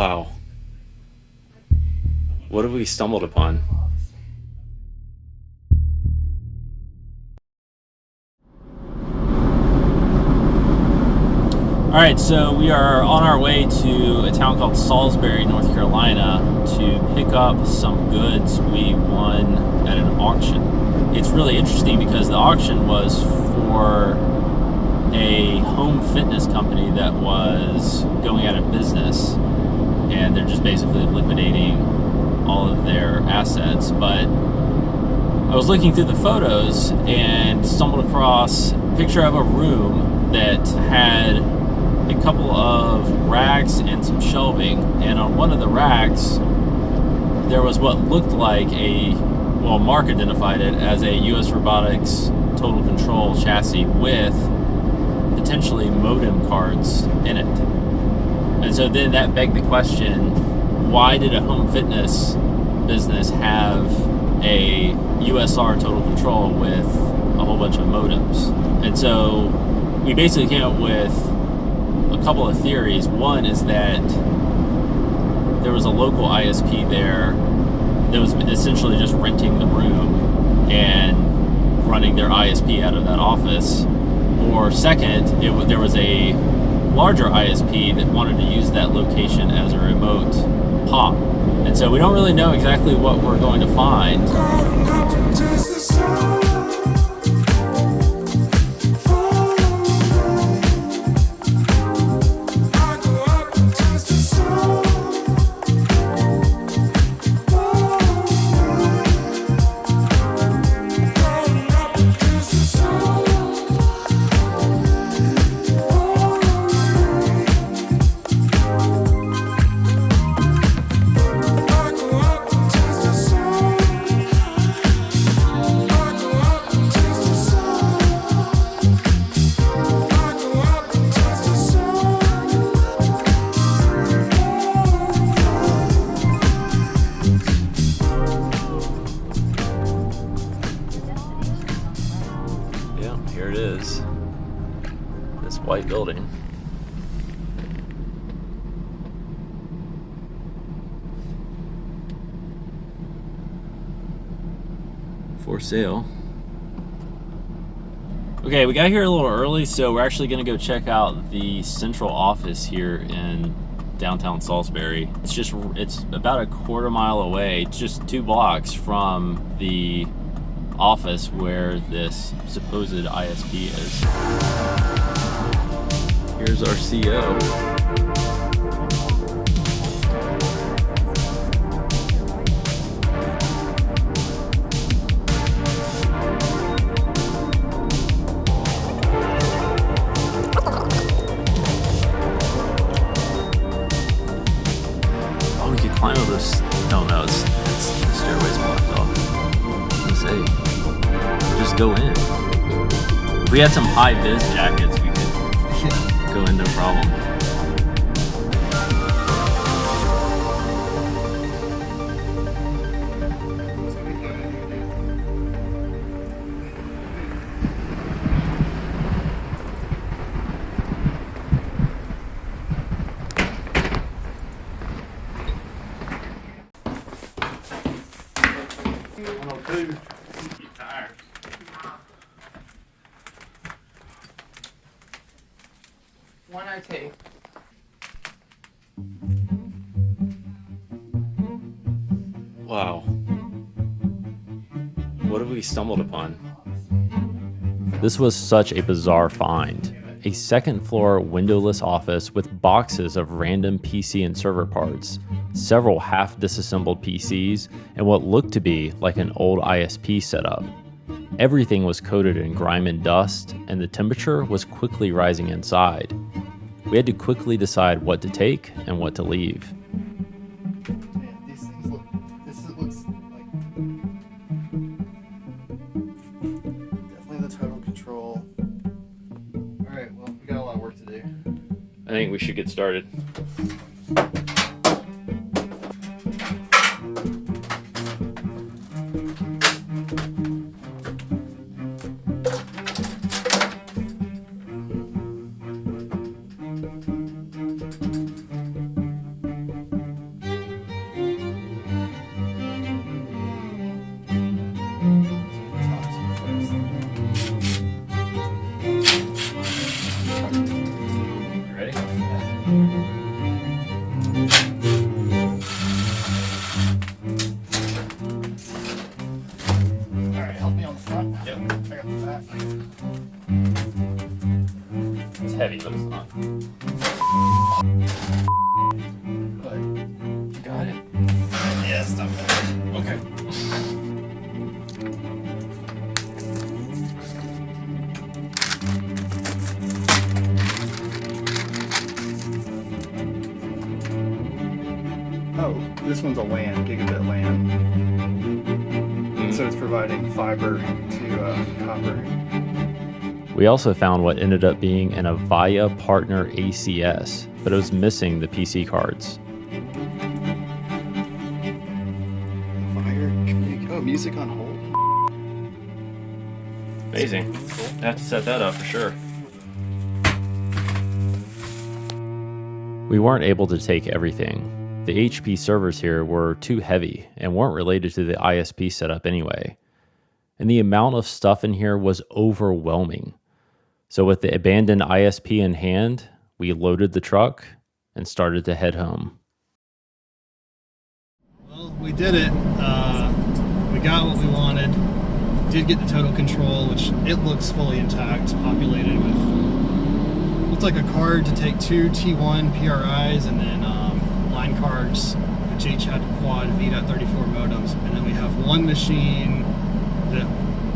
Wow. What have we stumbled upon? Alright, so we are on our way to a town called Salisbury, North Carolina to pick up some goods we won at an auction. It's really interesting because the auction was for a home fitness company that was going out of business, and they're just basically liquidating all of their assets. But I was looking through the photos and stumbled across a picture of a room that had a couple of racks and some shelving, and on one of the racks there was what looked like Mark identified it as a US Robotics Total Control chassis with potentially modem cards in it. And so then that begged the question, why did a home fitness business have a USR Total Control with a whole bunch of modems? And so we basically came up with a couple of theories. One is that there was a local ISP there that was essentially just renting the room and running their ISP out of that office. Or second, there was a larger ISP that wanted to use that location as a remote POP. And so we don't really know exactly what we're going to find. Here it is, this white building. For sale. Okay, we got here a little early, so we're actually going to go check out the central office here in downtown Salisbury. It's about a quarter mile away, just 2 blocks from the office where this supposed ISP is. Here's our CO. Oh, we could climb over this. No, it's the stairway's blocked off. Let's see. Just go in. If we had some high vis jackets, we could go in no problem. One or two. Wow. What have we stumbled upon? This was such a bizarre find. A second-floor windowless office with boxes of random PC and server parts, several half-disassembled PCs, and what looked to be like an old ISP setup. Everything was coated in grime and dust, and the temperature was quickly rising inside. We had to quickly decide what to take and what to leave. Man, these things looks like definitely the total control. Alright, well, we got a lot of work to do. I think we should get started. back. It's heavy, but it's not. But You got it? yeah, it's not bad. Okay. Oh, this one's a LAN, gigabit LAN. So it's providing fiber to copper. We also found what ended up being an Avaya Partner ACS, but it was missing the PC cards. Fire. Oh, music on hold. Amazing. I have to set that up for sure. We weren't able to take everything. The HP servers here were too heavy and weren't related to the ISP setup anyway. And the amount of stuff in here was overwhelming. So with the abandoned ISP in hand, we loaded the truck and started to head home. Well, we did it. We got what we wanted. Did get the total control, which it looks fully intact, populated with, looks like a card to take 2 T1 PRIs and then line cards, which each had quad V.34 modems. And then we have one machine that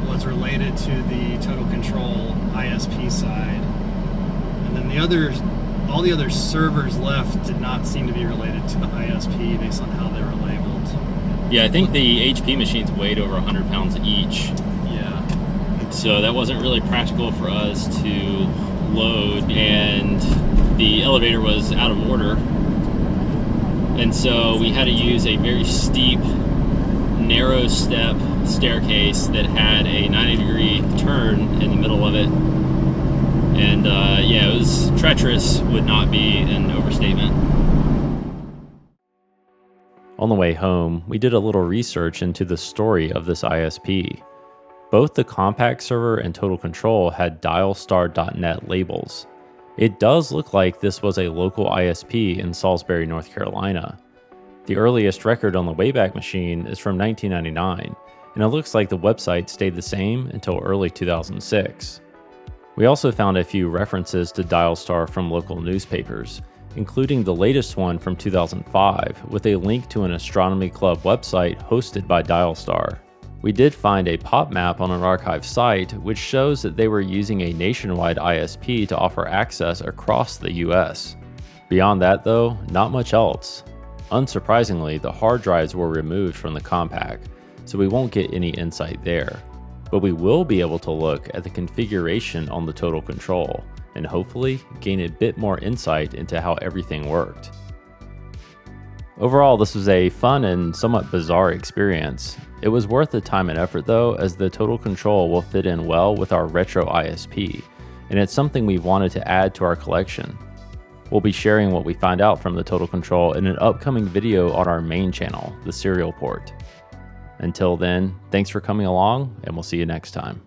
was related to the total control ISP side. And then all the other servers left did not seem to be related to the ISP based on how they were labeled. Yeah, I think the HP machines weighed over 100 pounds each. Yeah. So that wasn't really practical for us to load, and the elevator was out of order. And so we had to use a very steep, narrow step staircase that had a 90-degree turn in the middle of it. And yeah, it was treacherous, would not be an overstatement. On the way home, we did a little research into the story of this ISP. Both the compact server and total control had dialstar.net labels. It does look like this was a local ISP in Salisbury, North Carolina. The earliest record on the Wayback Machine is from 1999, and it looks like the website stayed the same until early 2006. We also found a few references to Dialstar from local newspapers, including the latest one from 2005 with a link to an astronomy club website hosted by Dialstar. We did find a pop map on an archive site which shows that they were using a nationwide ISP to offer access across the US. Beyond that though, not much else. Unsurprisingly, the hard drives were removed from the compact, so we won't get any insight there. But we will be able to look at the configuration on the total control and hopefully gain a bit more insight into how everything worked. Overall, this was a fun and somewhat bizarre experience. It was worth the time and effort though, as the total control will fit in well with our retro ISP, and it's something we've wanted to add to our collection. We'll be sharing what we find out from the total control in an upcoming video on our main channel, the Serial Port. Until then, thanks for coming along, and we'll see you next time.